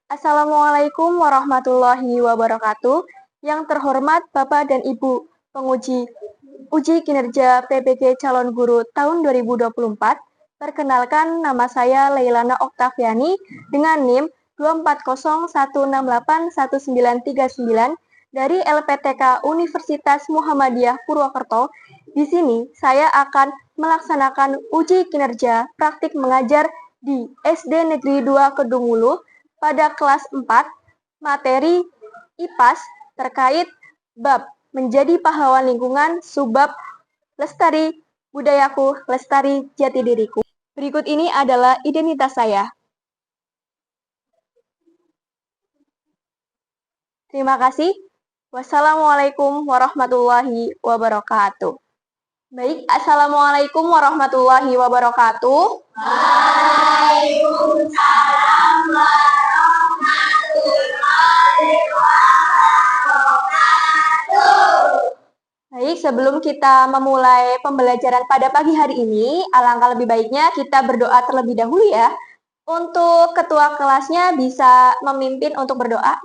Assalamualaikum warahmatullahi wabarakatuh. Yang terhormat Bapak dan Ibu penguji uji kinerja PPG Calon Guru tahun 2024. Perkenalkan, nama saya Leilana Oktaviani dengan NIM 24016819939 dari LPTK Universitas Muhammadiyah Purwokerto. Di sini saya akan melaksanakan uji kinerja praktik mengajar di SD Negeri 2 Kedungulu pada kelas 4, materi IPAS terkait bab menjadi pahlawan lingkungan, subbab lestari budayaku, lestari jati diriku. Berikut ini adalah identitas saya. Terima kasih. Wassalamualaikum warahmatullahi wabarakatuh. Baik, assalamualaikum warahmatullahi wabarakatuh. Waalaikumsalam warahmatullahi wabarakatuh. Baik, sebelum kita memulai pembelajaran pada pagi hari ini, alangkah lebih baiknya kita berdoa terlebih dahulu ya. Untuk ketua kelasnya bisa memimpin untuk berdoa.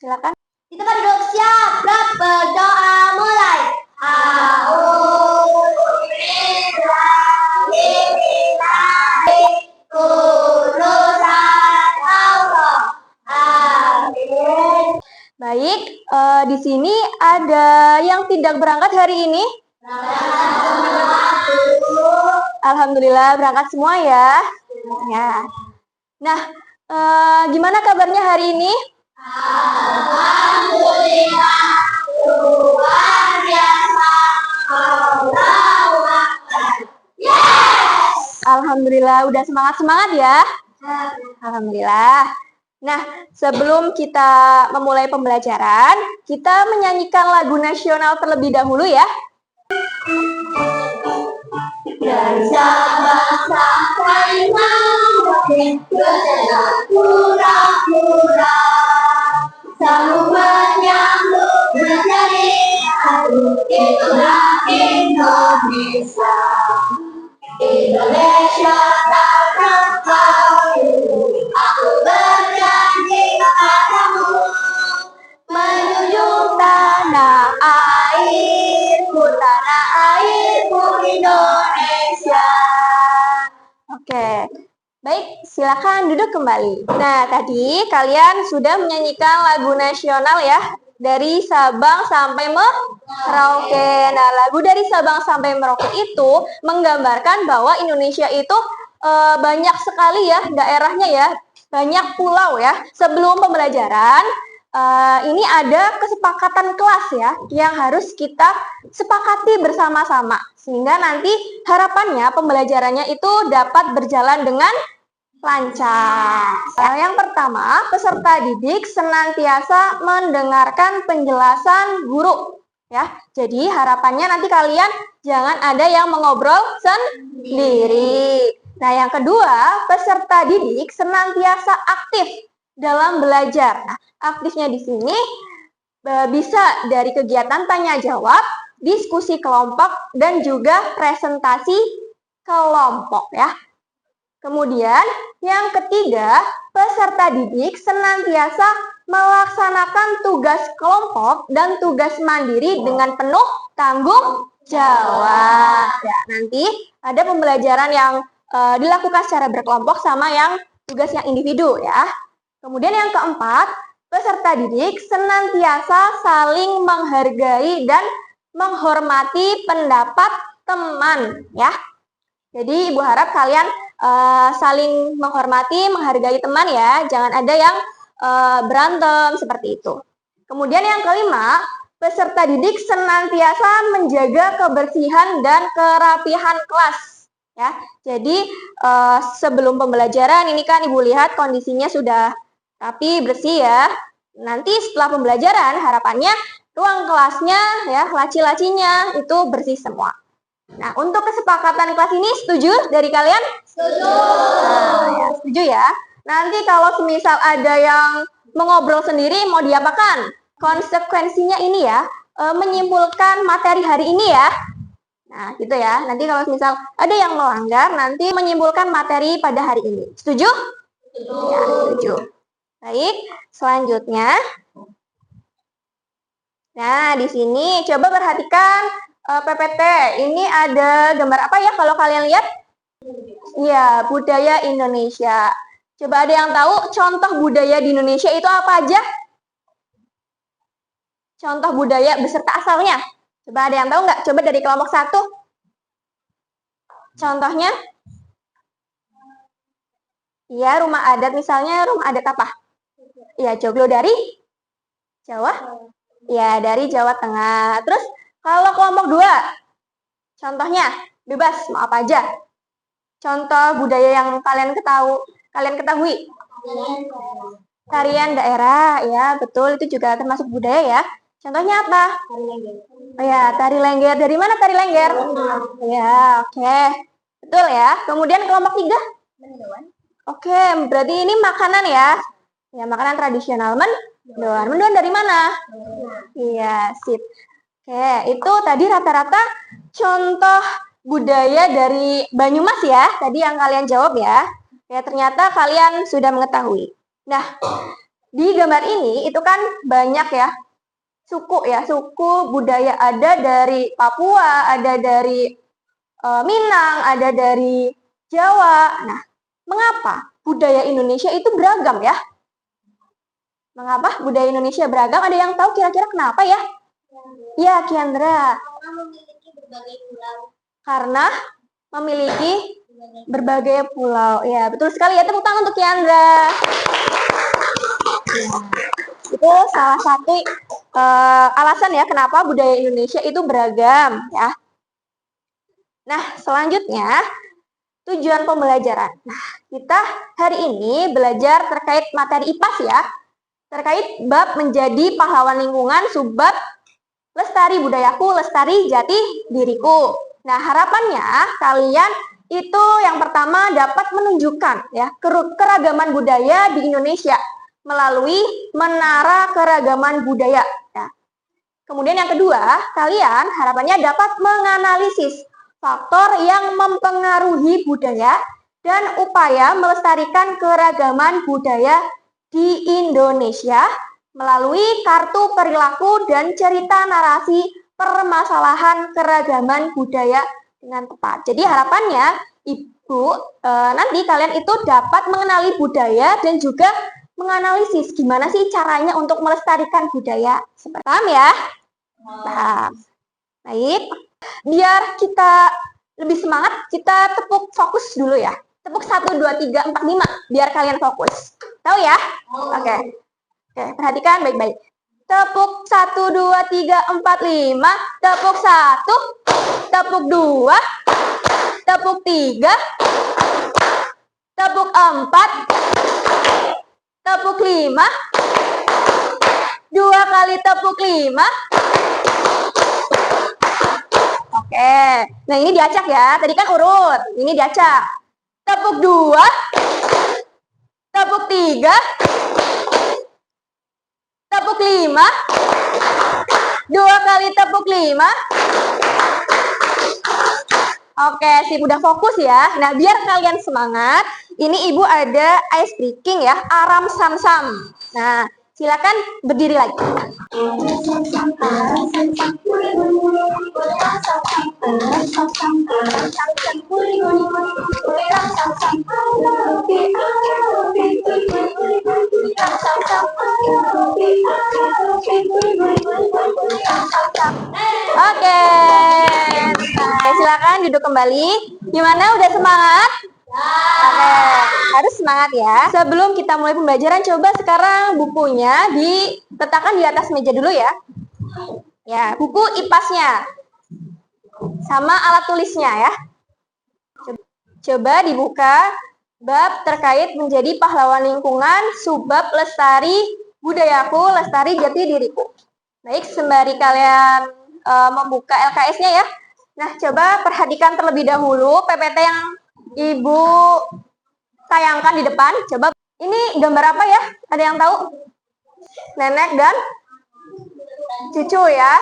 Silakan. Kita berdoa, siap, berdoa mulai. Baik, di sini ada yang tidak berangkat hari ini? Alhamdulillah berangkat semua ya. Ya. Nah, gimana kabarnya hari ini? Alhamdulillah, luar biasa. Allahu Akbar. Yes! Alhamdulillah, udah semangat-semangat ya? Alhamdulillah. Nah, sebelum kita memulai pembelajaran, kita menyanyikan lagu nasional terlebih dahulu ya. Dari Sabang sampai Merauke, berjalan pura-pura, selalu menyambut menjadi satu. Itulah Indonesia. Indonesia takkan hancur. Aku berjanji padamu, Menjunjung tanah airku Indonesia. Oke, baik, silakan duduk kembali. Nah, tadi kalian sudah menyanyikan lagu nasional ya, dari Sabang sampai Merauke. Nah, lagu dari Sabang sampai Merauke itu menggambarkan bahwa Indonesia itu banyak sekali ya daerahnya ya, banyak pulau ya. Sebelum pembelajaran, ini ada kesepakatan kelas ya, yang harus kita sepakati bersama-sama. Sehingga nanti harapannya pembelajarannya itu dapat berjalan dengan lancar. Yang pertama, peserta didik senantiasa mendengarkan penjelasan guru. Ya, jadi harapannya nanti kalian jangan ada yang mengobrol sendiri. Nah, yang kedua, peserta didik senantiasa aktif dalam belajar. Nah, aktifnya di sini bisa dari kegiatan tanya jawab, diskusi kelompok, dan juga presentasi kelompok ya. Kemudian yang ketiga, peserta didik senantiasa melaksanakan tugas kelompok dan tugas mandiri dengan penuh tanggung jawab. Ya, nanti ada pembelajaran yang dilakukan secara berkelompok sama yang tugas yang individu ya. Kemudian yang keempat, peserta didik senantiasa saling menghargai dan menghormati pendapat teman ya. Jadi Ibu harap kalian saling menghormati, menghargai teman ya. Jangan ada yang berantem seperti itu. Kemudian yang kelima, peserta didik senantiasa menjaga kebersihan dan kerapihan kelas ya. Jadi sebelum pembelajaran ini kan Ibu lihat kondisinya sudah rapi, bersih ya. Nanti setelah pembelajaran harapannya ruang kelasnya ya, laci-lacinya itu bersih semua. Nah, untuk kesepakatan kelas ini setuju dari kalian? setuju. Nah, ya, setuju ya. Nanti kalau semisal ada yang mengobrol sendiri mau diapakan? Konsekuensinya ini ya, menyimpulkan materi hari ini ya. Nah, gitu ya. Nanti kalau misal ada yang melanggar, nanti menyimpulkan materi pada hari ini. Setuju? Setuju. Ya, setuju. Baik, selanjutnya. Nah, di sini coba perhatikan PPT. Ini ada gambar apa ya kalau kalian lihat? Iya, budaya Indonesia. Coba ada yang tahu contoh budaya di Indonesia itu apa aja? Contoh budaya beserta asalnya. Coba ada yang tahu nggak? Coba dari kelompok 1. Contohnya? Iya, rumah adat misalnya rumah adat apa? Iya, joglo dari Jawa? Iya, dari Jawa Tengah. Terus kalau kelompok 2, contohnya bebas, mau apa aja. Contoh budaya yang kalian ketahui. Tarian daerah, ya betul, itu juga termasuk budaya ya. Contohnya apa? Oh ya, tari lengger. Dari mana tari lengger? Ya, oke. Betul ya. Kemudian kelompok 3. Oke, berarti ini makanan ya. Ya, makanan tradisional. Mendoan. Mendoan dari mana? Iya, sip. Oke, itu tadi rata-rata contoh budaya dari Banyumas ya. Tadi yang kalian jawab ya. Ya, ternyata kalian sudah mengetahui. Nah, di gambar ini itu kan banyak ya suku ya, suku budaya ada dari Papua, ada dari Minang, ada dari Jawa. Nah, mengapa budaya Indonesia itu beragam ya? Mengapa budaya Indonesia beragam? Ada yang tahu kira-kira kenapa ya? Ya, Kiandra. Karena memiliki berbagai pulau. Ya, betul sekali ya. Tepuk tangan untuk Kiandra. Itu salah satu alasan ya kenapa budaya Indonesia itu beragam ya. Nah, selanjutnya tujuan pembelajaran. Nah, kita hari ini belajar terkait materi IPAS ya. Terkait bab menjadi pahlawan lingkungan, subbab lestari budayaku, lestari jati diriku. Nah, harapannya kalian itu yang pertama dapat menunjukkan ya keragaman budaya di Indonesia melalui menara keragaman budaya. Ya. Kemudian yang kedua, kalian harapannya dapat menganalisis faktor yang mempengaruhi budaya dan upaya melestarikan keragaman budaya di Indonesia melalui kartu perilaku dan cerita narasi permasalahan keragaman budaya dengan tepat. Jadi harapannya Ibu nanti kalian itu dapat mengenali budaya dan juga menganalisis gimana sih caranya untuk melestarikan budaya. Paham ya? Paham. Baik. Biar kita lebih semangat, kita tepuk fokus dulu ya. Tepuk 1, 2, 3, 4, 5. Biar kalian fokus. Tahu ya? Oke. Oke, perhatikan baik-baik. Tepuk 1, 2, 3, 4, 5. Tepuk 1. Tepuk 2. Tepuk 3. Tepuk 4. Tepuk 5. 2 kali tepuk 5. Oke. Nah, ini diacak ya. Tadi kan urut. Ini diacak. Tepuk 2. Tepuk 3. Tepuk 5. 2 kali tepuk 5. Oke, sip, udah fokus ya. Nah, biar kalian semangat, ini Ibu ada ice breaking ya, aram sam-sam. Nah, silakan berdiri lagi. Oke. Nah, silakan duduk kembali. Gimana, udah semangat? Oke, harus semangat ya. Sebelum kita mulai pembelajaran, coba sekarang bukunya diletakkan di atas meja dulu ya. Ya, buku IPAS-nya. Sama alat tulisnya ya. Coba dibuka bab terkait menjadi pahlawan lingkungan, subbab lestari budayaku, lestari jati diriku. Baik, sembari kalian membuka LKS-nya ya. Nah, coba perhatikan terlebih dahulu PPT yang Ibu tayangkan di depan. Coba, ini gambar apa ya? Ada yang tahu? Nenek dan cucu ya.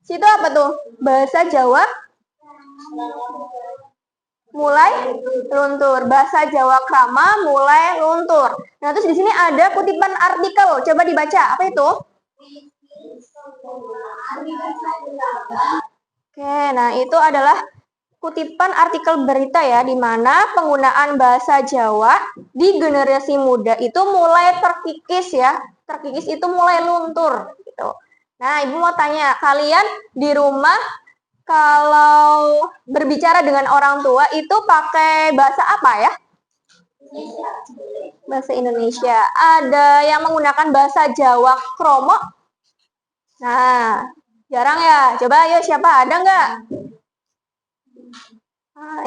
Situ apa tuh? Bahasa Jawa? mulai luntur. Bahasa Jawa krama mulai luntur. Nah, terus di sini ada kutipan artikel. Coba dibaca. Apa itu? Oke, nah itu adalah kutipan artikel berita ya, di mana penggunaan bahasa Jawa di generasi muda itu mulai terkikis ya. Terkikis itu mulai luntur gitu. Nah, Ibu mau tanya, kalian di rumah kalau berbicara dengan orang tua itu pakai bahasa apa ya? Bahasa Indonesia. Ada yang menggunakan bahasa Jawa kromo? Nah, jarang ya. Coba ayo, siapa? Ada nggak?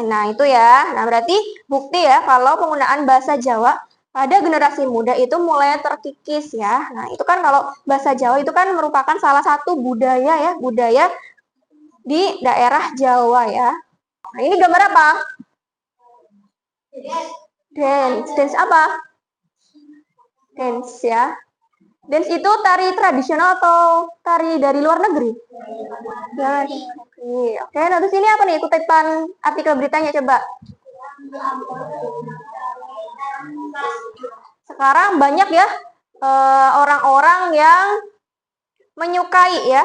Nah, itu ya. Nah, berarti bukti ya kalau penggunaan bahasa Jawa pada generasi muda itu mulai terkikis ya. Nah, itu kan kalau bahasa Jawa itu kan merupakan salah satu budaya ya, budaya di daerah Jawa ya. Nah, ini gambar apa? Dance. Dance apa? Dance ya. Dance itu tari tradisional atau tari dari luar negeri? Ya, oke, nah terus ini apa nih kutipan artikel beritanya coba? Sekarang banyak ya orang-orang yang menyukai ya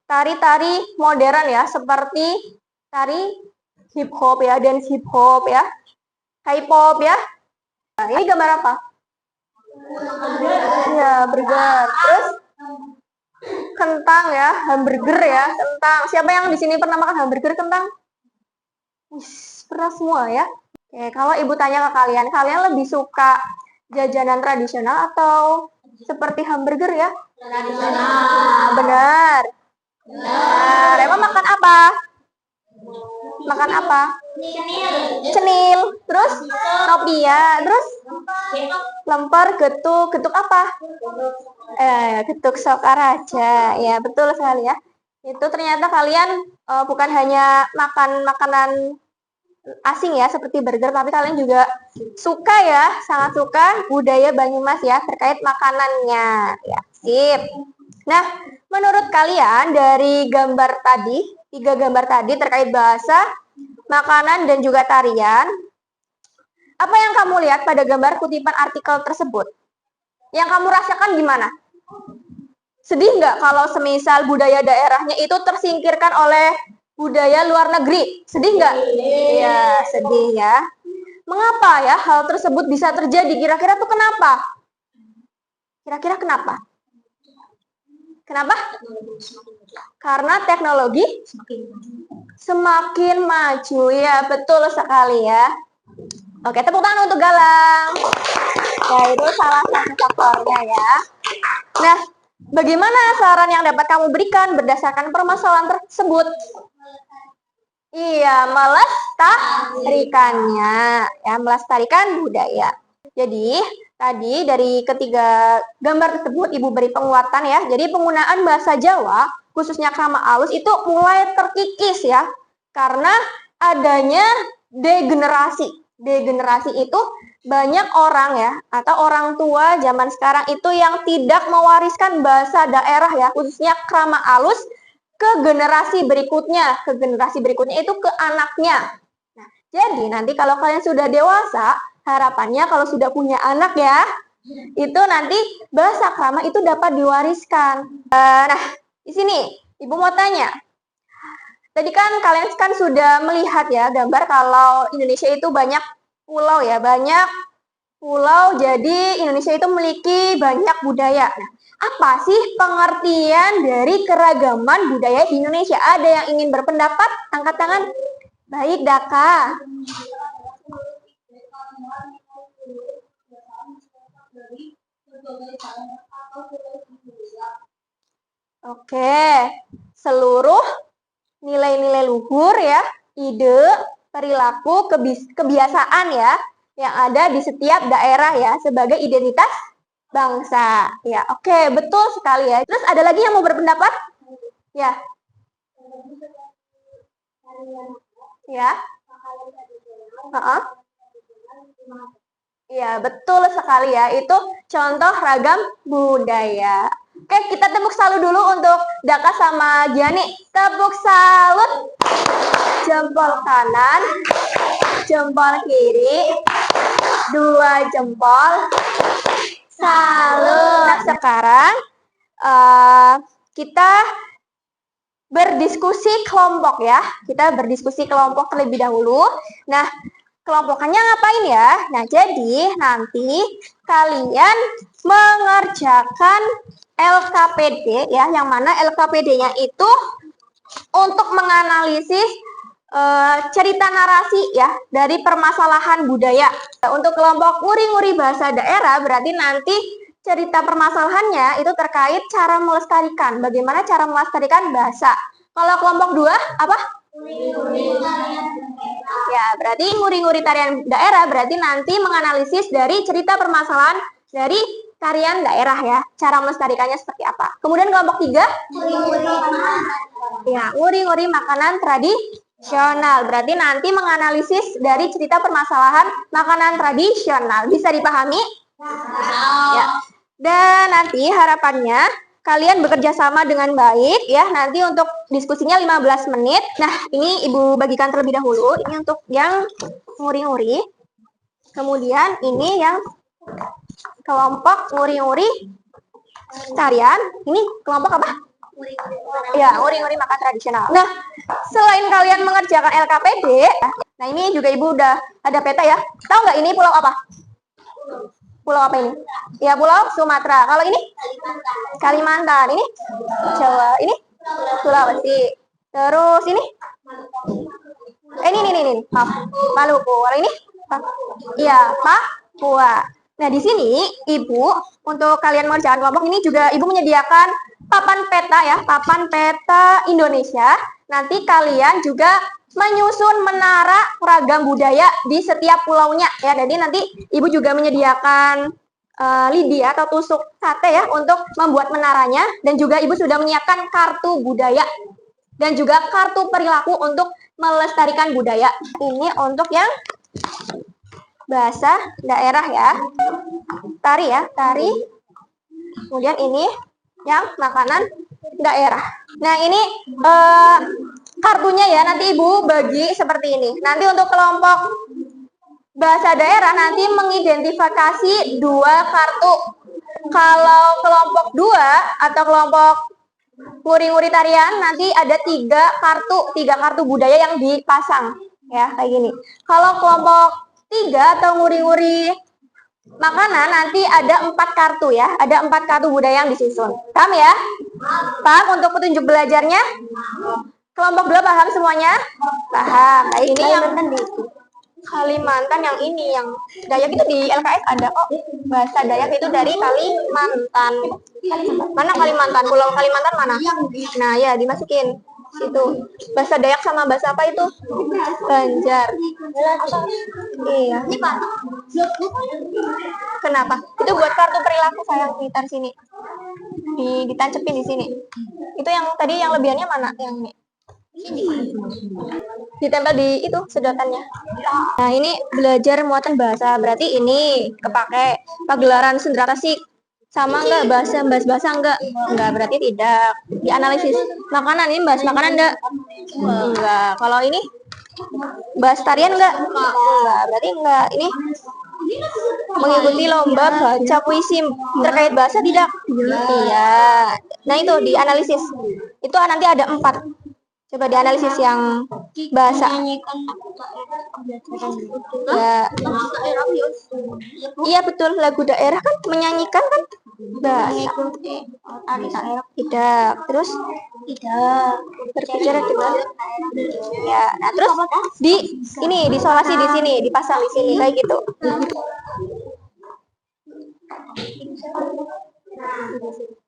tari-tari modern ya, seperti tari hip hop ya, dance hip hop ya, K-pop ya. Nah, ini gambar apa? Ya, burger. Terus kentang ya, hamburger ya, kentang. Siapa yang di sini pernah makan hamburger kentang? Pernah semua ya. Oke, kalau Ibu tanya ke kalian, kalian lebih suka jajanan tradisional atau seperti hamburger ya? Tradisional. Benar. Benar. Emang makan apa? Makan apa? Cenil. Terus nopia. Terus lemper, getuk. Getuk apa? Getuk Sokaraja. Ya, betul sekali ya. Itu ternyata kalian bukan hanya makan makanan asing ya, seperti burger, tapi kalian juga suka ya, sangat suka budaya Banyumas ya, terkait makanannya. Ya, sip. Nah, menurut kalian dari gambar tadi, 3 gambar tadi terkait bahasa, makanan, dan juga tarian, apa yang kamu lihat pada gambar kutipan artikel tersebut? Yang kamu rasakan gimana? Sedih nggak kalau semisal budaya daerahnya itu tersingkirkan oleh budaya luar negeri? Sedih nggak? Iya, sedih ya. Mengapa ya hal tersebut bisa terjadi? Kira-kira tuh kenapa? Kira-kira kenapa? Kenapa? Karena teknologi semakin maju. Ya, betul sekali ya. Oke, tepuk tangan untuk Galang. Ya, itu salah satu faktornya ya. Nah, bagaimana saran yang dapat kamu berikan berdasarkan permasalahan tersebut? Iya, melestarikannya. Ya, melestarikan budaya. Jadi, tadi dari ketiga gambar tersebut Ibu beri penguatan ya. Jadi, penggunaan bahasa Jawa, khususnya krama alus itu mulai terkikis ya. Karena adanya degenerasi. Degenerasi itu banyak orang ya, atau orang tua zaman sekarang itu yang tidak mewariskan bahasa daerah ya, khususnya krama alus ke generasi berikutnya. Ke generasi berikutnya itu ke anaknya. Nah, jadi nanti kalau kalian sudah dewasa, harapannya kalau sudah punya anak ya, itu nanti bahasa krama itu dapat diwariskan. Nah, di sini Ibu mau tanya. Tadi kan kalian kan sudah melihat ya gambar kalau Indonesia itu banyak pulau ya, banyak pulau, jadi Indonesia itu memiliki banyak budaya. Nah, apa sih pengertian dari keragaman budaya di Indonesia? Ada yang ingin berpendapat? Angkat tangan. Baik, Daka. Oke, seluruh nilai-nilai luhur ya, ide, perilaku, kebiasaan ya, yang ada di setiap daerah ya, sebagai identitas bangsa. Ya, oke, betul sekali ya. Terus ada lagi yang mau berpendapat? Ya. Ya. Iya, betul sekali ya. Itu contoh ragam budaya. Oke, kita tepuk salut dulu untuk Daka sama Giani. Tepuk salut. jempol kanan, jempol kiri, 2 jempol, salut. Nah, sekarang kita berdiskusi kelompok ya. Kita berdiskusi kelompok terlebih dahulu. Nah, kelompokannya ngapain ya? Nah, jadi nanti kalian mengerjakan LKPD ya, yang mana LKPD-nya itu untuk menganalisis cerita narasi ya dari permasalahan budaya. Untuk kelompok nguri-nguri bahasa daerah berarti nanti cerita permasalahannya itu terkait cara melestarikan, bagaimana cara melestarikan bahasa. Kalau kelompok 2 apa? Ya, berarti nguri-nguri tarian daerah berarti nanti menganalisis dari cerita permasalahan dari tarian daerah ya, cara melestarikannya seperti apa. Kemudian kelompok 3 ya, nguri-nguri makanan tradisional. Berarti nanti menganalisis dari cerita permasalahan makanan tradisional. Bisa dipahami? Ya. Dan nanti harapannya kalian bekerja sama dengan baik ya. Nanti untuk diskusinya 15 menit. Nah, ini Ibu bagikan terlebih dahulu. Ini untuk yang nguri-nguri. Kemudian ini yang kelompok nguri-nguri tarian. Ini kelompok apa? Ya, nguri-nguri makan tradisional. Nah, selain kalian mengerjakan LKPD, nah ini juga Ibu udah ada peta ya. Tahu nggak ini pulau apa? Pulau apa ini? Ya, Pulau Sumatera. Kalau ini? Kalimantan. Ini? Jawa. Ini? Sulawesi. Terus ini? Ini. Maluku. Kalau ini? Iya, Papua. Nah, di sini Ibu untuk kalian mengerjakan kelompok ini juga Ibu menyediakan papan peta ya, papan peta Indonesia. Nanti kalian juga menyusun menara ragam budaya di setiap pulaunya ya. Jadi nanti Ibu juga menyediakan lidi atau tusuk sate ya untuk membuat menaranya, dan juga Ibu sudah menyiapkan kartu budaya dan juga kartu perilaku untuk melestarikan budaya. Ini untuk yang bahasa daerah ya. Tari ya, tari. Kemudian ini yang makanan daerah. Nah, ini kartunya ya, nanti Ibu bagi seperti ini. Nanti untuk kelompok bahasa daerah nanti mengidentifikasi 2 kartu. Kalau kelompok 2 atau kelompok nguri-nguri tarian nanti ada 3 kartu budaya yang dipasang ya, kayak gini. Kalau kelompok 3 atau nguri-nguri makanan nanti ada 4 kartu ya, ada 4 kartu budaya yang disusun. Paham ya? Paham untuk petunjuk belajarnya? Kelompok 2 paham semuanya? Paham. Nah, ini yang Kalimantan, yang ini yang Dayak itu di LKS ada kok. Bahasa Dayak itu dari Kalimantan. Mana Kalimantan? Pulau Kalimantan mana? Nah, ya dimasukin situ. Bahasa Dayak sama bahasa apa itu? Banjar. Iya. Kenapa? Itu buat kartu perilaku sayang, di tar sini. Ditancepin di sini. Itu yang tadi yang lebihannya mana? Yang ini. Ditempel di itu sedotannya. Nah, ini belajar muatan bahasa, berarti ini kepake pagelaran sendera tasik. Sama enggak bahasa enggak? Enggak, berarti tidak. Dianalisis makanan, ini bahas makanan enggak? Enggak. Kalau ini bahas tarian enggak? Enggak, berarti enggak. Ini mengikuti lomba baca puisi terkait bahasa tidak? Iya. Nah, itu dianalisis. Itu nanti ada 4. Coba dianalisis yang bahasa. Ya. Iya betul, lagu daerah kan menyanyikan kan bahasa. Tidak. Terus berbicara dengan ya. Nah, terus disolasi di sini, dipasang di sini kayak gitu.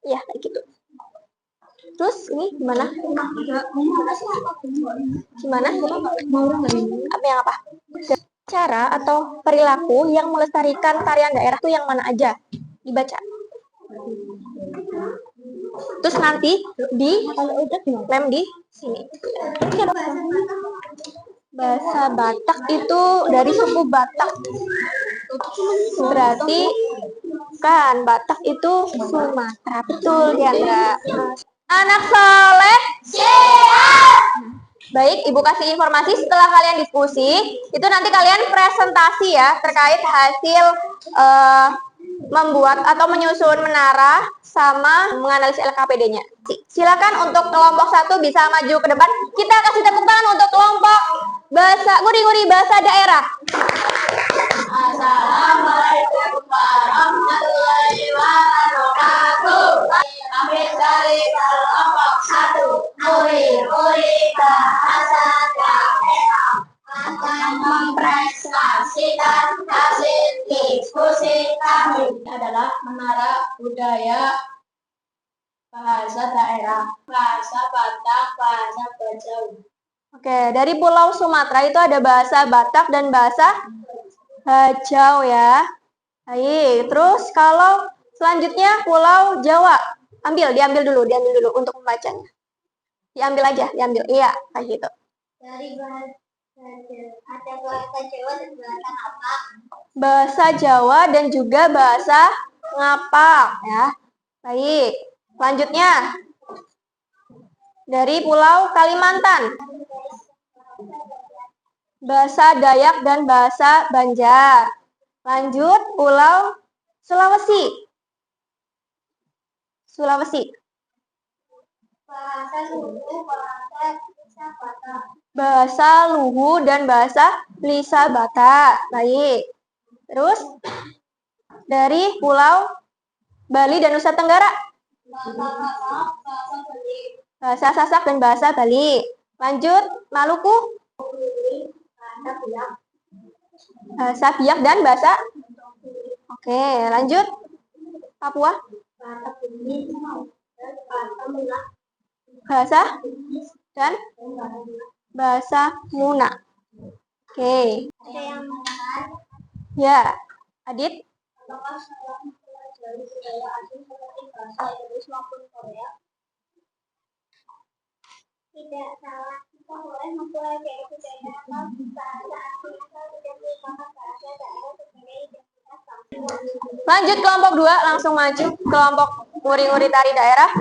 Iya, kayak gitu. Terus ini gimana? Gimana? Apa yang apa? Cara atau perilaku yang melestarikan tarian daerah itu yang mana aja? Dibaca. Terus nanti lem di sini. Bahasa Batak itu dari suku Batak. Berarti kan Batak itu Sumatera. Betul, Diandra. Anak soleh siap. Baik, Ibu kasih informasi setelah kalian diskusi, itu nanti kalian presentasi ya terkait hasil membuat atau menyusun menara sama menganalisis LKPD-nya. Silakan untuk kelompok 1 bisa maju ke depan. Kita kasih tepuk tangan untuk kelompok nguri-nguri bahasa daerah. Assalamualaikum warahmatullahi wabarakatuh. Kami dari kelompok 1 nguri-nguri bahasa daerah akan mempresentasikan hasil diskusi kami adalah menara budaya bahasa daerah, bahasa Batak, bahasa Bajau. Oke, dari Pulau Sumatera itu ada bahasa Batak dan bahasa Bajau ya. Baik, terus kalau selanjutnya Pulau Jawa. Diambil dulu untuk membacanya. Diambil aja. Iya, kayak gitu. Dari bahasa ada bahasa Jawa dan bahasa apa? Bahasa Jawa dan juga bahasa Ngapak ya. Baik, selanjutnya dari Pulau Kalimantan. Bahasa Dayak dan bahasa Banjar. Lanjut Pulau Sulawesi. Bahasa Luhu dan bahasa Lisa Batak. Baik. Terus dari Pulau Bali dan Nusa Tenggara. Bahasa Sasak dan bahasa Bali. Lanjut Maluku. Bahasa Biak dan bahasa. Oke, lanjut Papua. Bahasa dan bahasa Muna. Oke. Ya, Adit. Tidak salah, kita boleh mempelajari budaya bahasa asing asal tidak merupakan bahasa daerah sebagai identitas bangsa. Lanjut kelompok 2, langsung maju kelompok nguri-nguri tari daerah.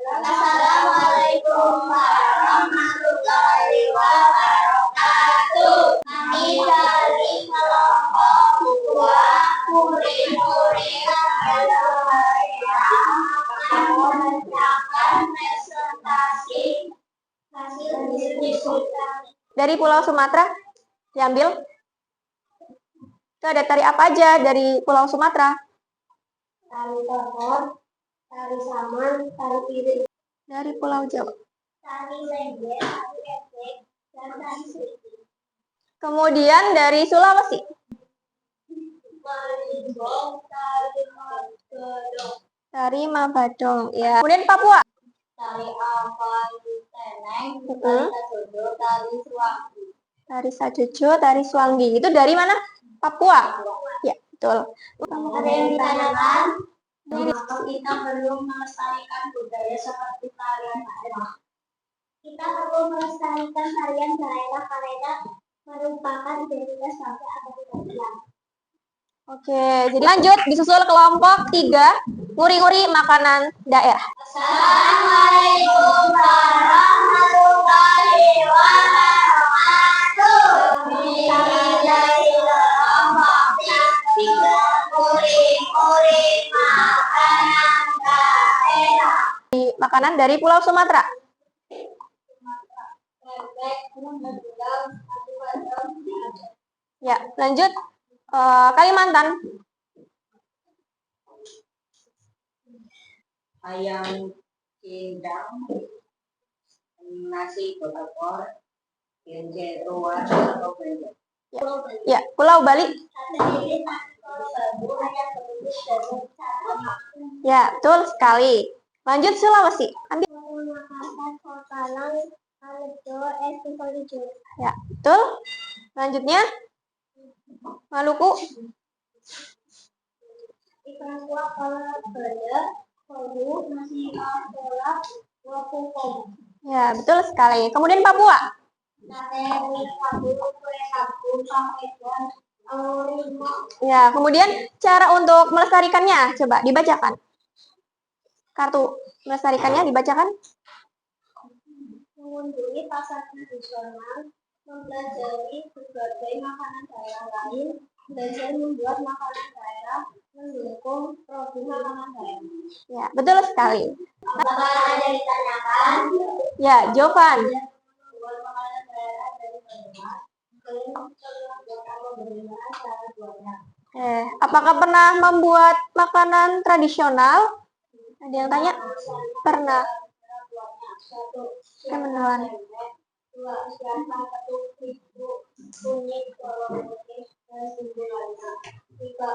Assalamualaikum warahmatullahi wabarakatuh. Kami dari kelompok 2 nguri-nguri tari daerah akan mengerjakan presentasi hasil diskusi. Dari Pulau Sumatera, diambil. Itu ada tari apa aja dari Pulau Sumatera? Tari topor, tari saman, tari piring. Dari Pulau Jawa. Tari lengger, tari efek, dan tari sirip. Kemudian dari Sulawesi. Marimbong, tari mabadong. Dari Mabadong. Ya. Kemudian Papua. Tari awan, teneng, tari sajojo, tari suwangi. Tari Sajojo, tari Suwangi. Itu dari mana? Papua. Ya, betul. Ada yang ditanyakan? Mengapa kita perlu melestarikan budaya seperti tarian daerah? Kita perlu melestarikan tarian daerah karena merupakan identitas bangsa atau budaya. Oke, jadi lanjut disusul kelompok 3, nguri-nguri makanan daerah. Assalamualaikum warahmatullahi wabarakatuh. Kami dari kelompok 3 nguri-nguri makanan daerah. Makanan dari Pulau Sumatera. Ya, lanjut Kalimantan. Ayam cindang, nasi kotor, kencur luar atau benda. Ya, Pulau Bali. Ya, betul sekali. Lanjut Sulawesi. Ambil. Ya, betul. Selanjutnya Maluku. Ikan kuah kolak beda, koru, nasi kolak, wapukong. Ya, betul sekali. Kemudian Papua. Sate, sabu, kue sabu, sampedon, limo. Ya, kemudian cara untuk melestarikannya, coba dibacakan. Kartu melestarikannya dibacakan. mengunjungi pasar tradisional, mempelajari berbagai makanan daerah lain, belajar membuat makanan daerah, mendukung produk makanan daerah. Ya, betul sekali. Apakah ada yang ditanyakan? Ya, Jovan. Membuat makanan daerah dari daerah, kalian coba memberikan cara buatnya. Apakah pernah membuat makanan tradisional? Ada yang tanya? Pernah. Kemenuan. Dua, siapkan ketuk kunyit bawang putih dan bumbu lainnya. Tiga,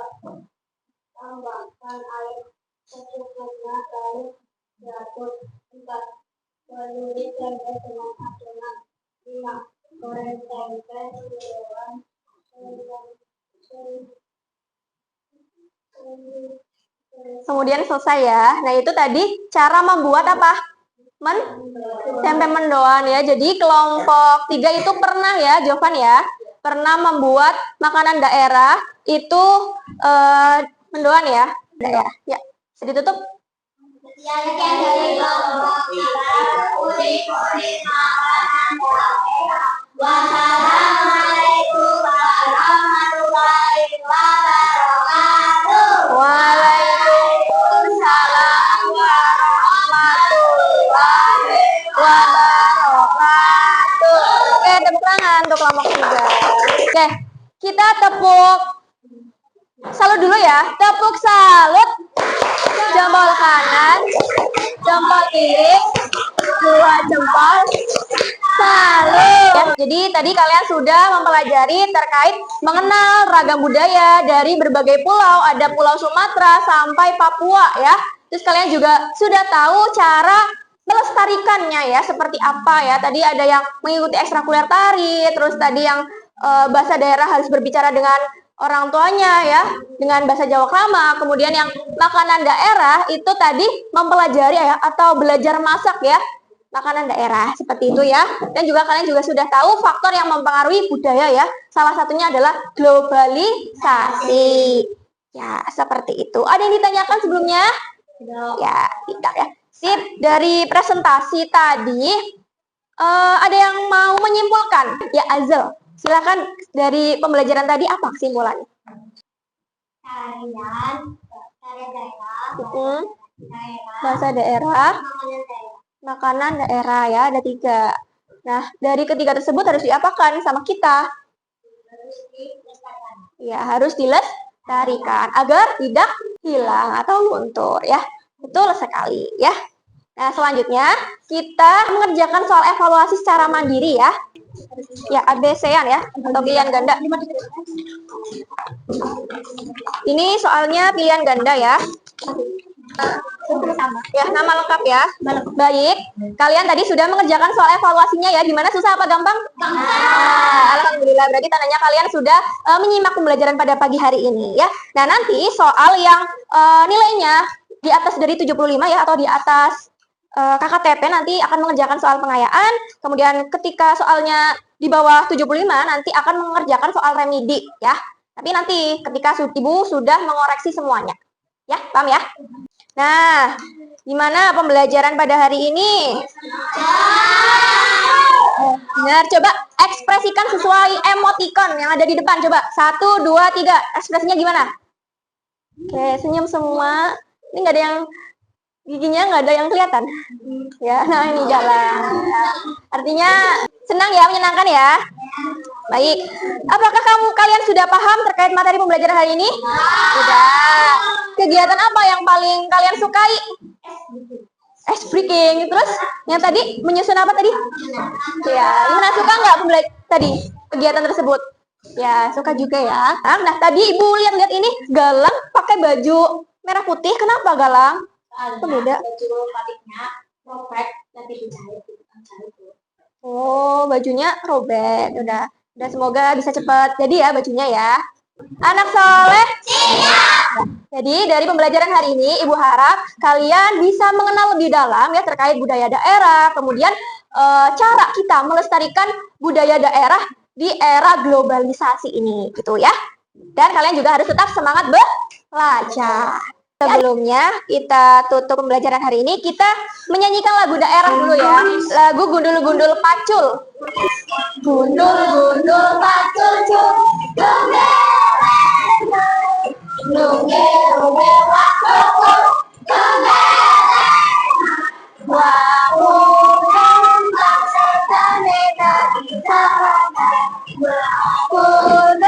tambahkan air secukupnya lalu diaduk. Empat, baluri tempe dengan adonan. Lima, goreng tempe jeroan. Kemudian selesai ya. Nah, itu tadi cara membuat apa? Tempe mendoan ya. Jadi kelompok 3 itu pernah ya, Jovan ya, pernah membuat makanan daerah itu mendoan ya. Daerah. Ya, bisa ditutup. Sekian dari kelompok 3 kulit-kulit makanan daerah. Wassalamualaikum warahmatullahi wabarakatuh. Waalaikumsalam warahmatullahi wabarakatuh. Oke, tepuk tangan untuk kelompok 3. Oke, kita tepuk salut dulu ya. Tepuk salut. Jempol kanan, jempol kiri, 2 jempol. Salut. Ya, jadi tadi kalian sudah mempelajari terkait mengenal ragam budaya dari berbagai pulau. Ada Pulau Sumatera sampai Papua ya. Terus kalian juga sudah tahu cara melestarikannya ya, seperti apa ya. Tadi ada yang mengikuti ekstrakurikuler tari, terus tadi yang bahasa daerah harus berbicara dengan orang tuanya ya, dengan bahasa Jawa Krama. Kemudian yang makanan daerah itu tadi mempelajari ya, atau belajar masak ya, makanan daerah seperti itu ya. Dan juga kalian juga sudah tahu faktor yang mempengaruhi budaya ya. Salah satunya adalah globalisasi. Ya, seperti itu. Ada yang ditanyakan sebelumnya? Ya, tidak ya. Sip, dari presentasi tadi ada yang mau menyimpulkan? Ya, Azel. Silakan, dari pembelajaran tadi apa kesimpulannya? Tarian daerah, Bahasa daerah, makanan daerah ya, ada 3. Nah, dari ketiga tersebut harus diapakan sama kita? Ya, harus dilestarikan agar tidak hilang atau luntur ya. Betul sekali ya. Nah, selanjutnya kita mengerjakan soal evaluasi secara mandiri ya. Ya, ABC-an ya, atau pilihan ganda. Ini soalnya pilihan ganda ya. Ya, nama lengkap ya. Baik, kalian tadi sudah mengerjakan soal evaluasinya ya. Gimana, susah apa gampang? Alhamdulillah, berarti tandanya kalian sudah menyimak pembelajaran pada pagi hari ini ya. Nah, nanti soal yang nilainya di atas dari 75 ya, atau di atas KKTP nanti akan mengerjakan soal pengayaan. Kemudian ketika soalnya di bawah 75 nanti akan mengerjakan soal remedi ya. Tapi nanti ketika Ibu sudah mengoreksi semuanya. Ya, paham ya? Nah, gimana pembelajaran pada hari ini? Benar, coba ekspresikan sesuai emoticon yang ada di depan. Coba, 1, 2, 3. Ekspresinya gimana? Oke, senyum semua. Ini nggak ada yang giginya nggak ada yang kelihatan ya. Nah, ini jalan artinya senang ya, menyenangkan ya. Baik, apakah kalian sudah paham terkait materi pembelajaran hari ini? Sudah. Kegiatan apa yang paling kalian sukai? Ice breaking. Terus yang tadi menyusun apa tadi? Ya, gimana, suka nggak tadi kegiatan tersebut? Ya, suka juga ya. Nah, tadi Ibu lihat ini Galang pakai baju merah putih. Kenapa Galang? Beda. Baju batiknya robek nanti dijahit. Oh, bajunya robek. Udah semoga bisa cepat jadi ya bajunya ya. Anak soleh. Jadi dari pembelajaran hari ini Ibu harap kalian bisa mengenal lebih dalam ya terkait budaya daerah, kemudian cara kita melestarikan budaya daerah di era globalisasi ini gitu ya. Dan kalian juga harus tetap semangat belajar. Sebelumnya kita tutup pembelajaran hari ini, kita menyanyikan lagu daerah dulu ya. Lagu Gundul-Gundul Pacul. Gundul-gundul pacul cul, lunggil-lunggil pacul cul, wahun setane tadi sarana, wahun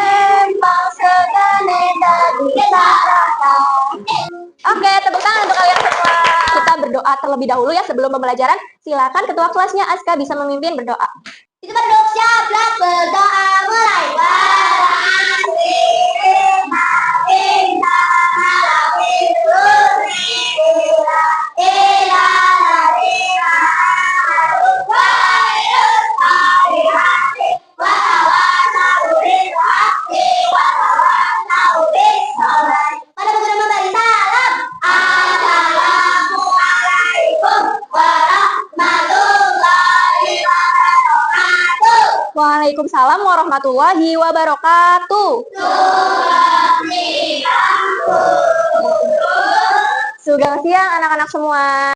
setane tadi sarana. Oke, tepuk tangan untuk kalian semua. Kita berdoa terlebih dahulu ya sebelum pembelajaran. Silakan ketua kelasnya Aska bisa memimpin berdoa. Kita berdoa, siaplah berdoa mulai. Pada pengguna memberi salam. Assalamualaikum warahmatullahi wabarakatuh. Waalaikumsalam warahmatullahi wabarakatuh. Sugeng siang anak-anak semua.